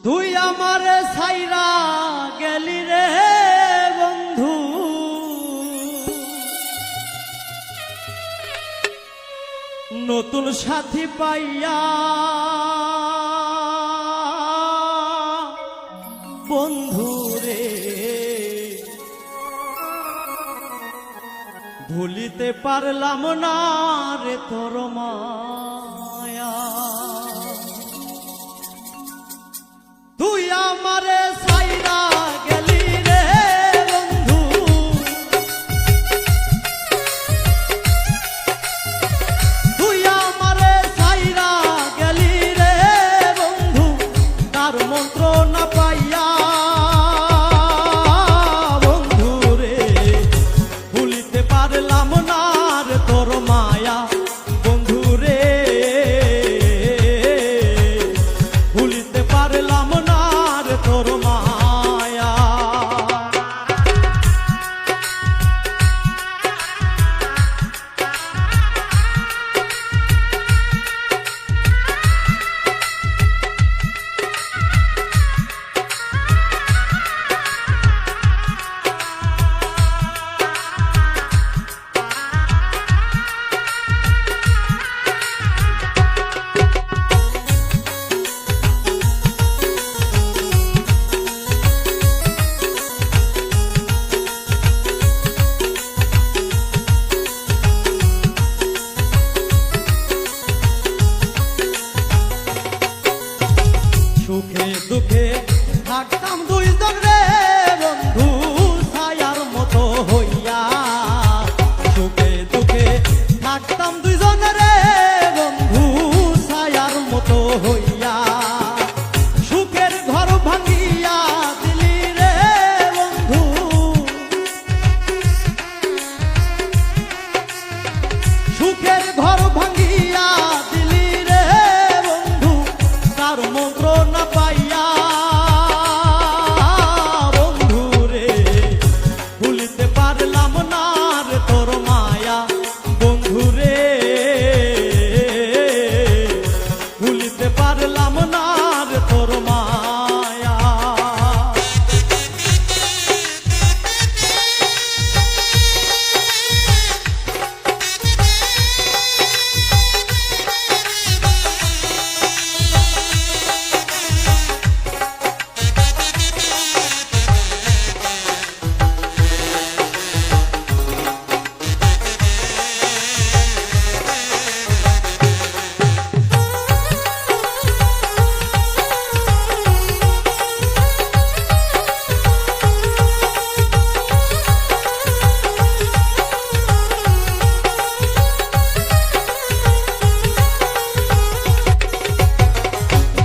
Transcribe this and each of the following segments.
তুই আমারে ছাইরা গেলি রে বন্ধু, নতুন সাথী পাইয়া বন্ধু রে, ভুলিতে পারলাম না রে তোর মায়া। তুই আমারে ছাইরা গেলি রে বন্ধু, তুই আমারে ছাইরা গেলি রে বন্ধু, তার মন্ত্র না পাইয়া বন্ধু রে, ভুলিতে পারলাম না রে তোর মায়া বন্ধু রে, ভুলিতে পারলাম না রে তোর মায়া। সুখে দুঃখে থাকতাম দুইজন রে বন্ধু, ছায়ার মতো হইয়া। সুখে দুঃখে থাকতাম দুইজন রে বন্ধু, ছায়ার মতো হইয়া। সুখের ঘর ভাঙিয়া দিলি রে বন্ধু, সুখের ঘর ভাঙিয়া দিলি রে বন্ধু, তার মন্ত্র না পাইয়া বন্ধু রে, ভুলিতে পারলাম না রে তোর মায়া বন্ধু রে, ভুলিতে পারলাম না রে তোর মায়া।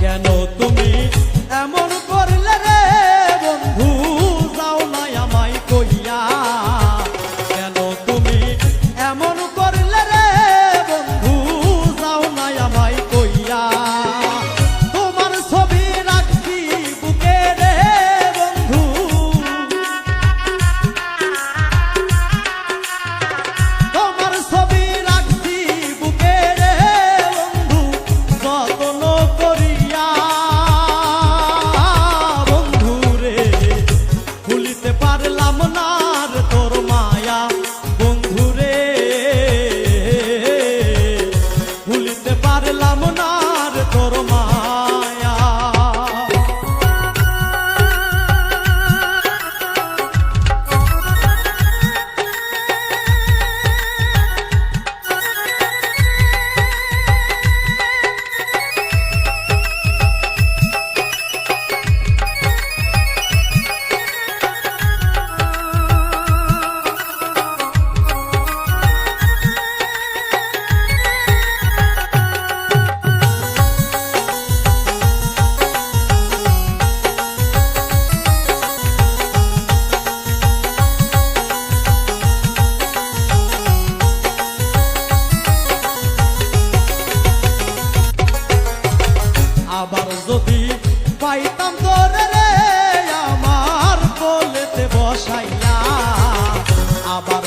কেন তুমি এমন করলে রে বন্ধু, যাও না আমায় কইয়া। কেন তুমি এমন করলে রে বন্ধু, যাও না আমায় কইয়া। তোমার ছবি রাখছি বুকে রে বন্ধু, তোমার ছবি রাখছি বুকে রে বন্ধু, যত্ন করিয়া বন্ধু রে, ভুলিতে পারলাম না রে তোর মায়া বন্ধু রে, ভুলিতে পারলাম না রে তোর মায়া। আবার যদি পাইতাম তোরে রে আমার কোলেতে বসাইয়া, আবার